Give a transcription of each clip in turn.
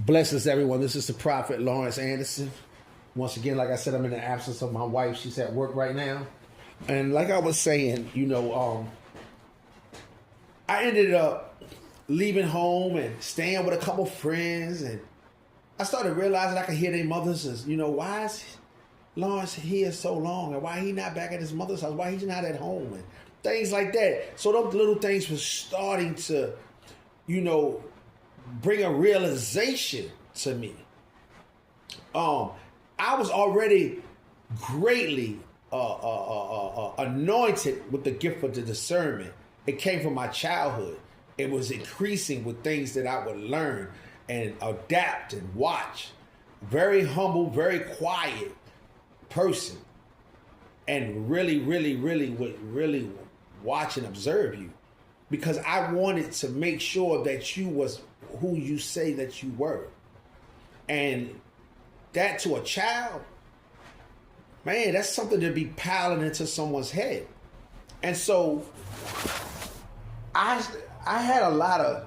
Blessings, everyone. This is the Prophet Lawrence Anderson. Once again, like I said, I'm in the absence of my wife. She's at work right now. And like I was saying, I ended up leaving home and staying with a couple friends. And I started realizing I could hear their mothers as, why is Lawrence here so long? And why he not back at his mother's house? Why he's not at home? And things like that. So those little things were starting to, bring a realization to me. I was already greatly anointed with the gift of the discernment. It came from my childhood. It was increasing with things that I would learn and adapt and watch. Very humble, very quiet person, and really would watch and observe you, because I wanted to make sure that you was who you say that you were. And that to a child, man, that's something to be piling into someone's head. And so I had a lot of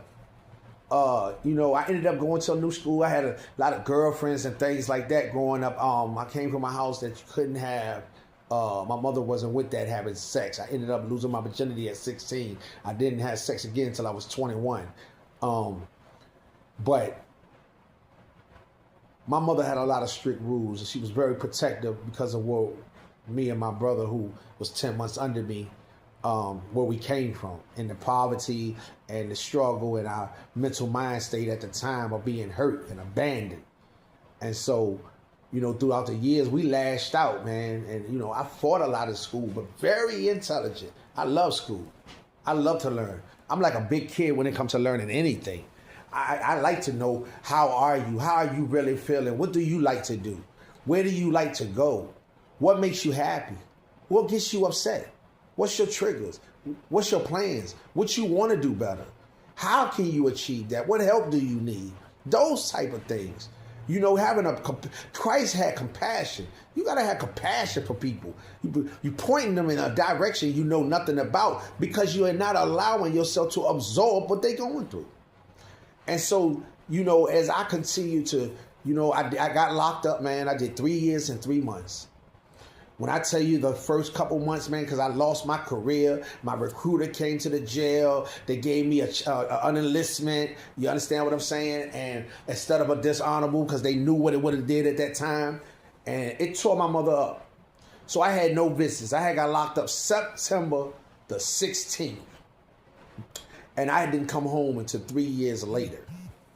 I ended up going to a new school. I had a lot of girlfriends and things like that growing up. I came from a house that you couldn't have. My mother wasn't with that, having sex. I ended up losing my virginity at 16. I didn't have sex again until I was 21. But my mother had a lot of strict rules, and she was very protective because of what me and my brother, who was 10 months under me, where we came from, and the poverty and the struggle and our mental mind state at the time of being hurt and abandoned. And so, throughout the years, we lashed out, man. And, I fought a lot of school, but very intelligent. I love school. I love to learn. I'm like a big kid when it comes to learning anything. I like to know, how are you? How are you really feeling? What do you like to do? Where do you like to go? What makes you happy? What gets you upset? What's your triggers? What's your plans? What you want to do better? How can you achieve that? What help do you need? Those type of things. Christ had compassion. You got to have compassion for people. You pointing them in a direction you know nothing about, because you are not allowing yourself to absorb what they're going through. And so, as I continue to, I got locked up, man. I did 3 years and 3 months. When I tell you the first couple months, man, because I lost my career, my recruiter came to the jail. They gave me an enlistment. You understand what I'm saying? And instead of a dishonorable, because they knew what it would have did at that time. And it tore my mother up. So I had no business. I had got locked up September the 16th. And I didn't come home until 3 years later.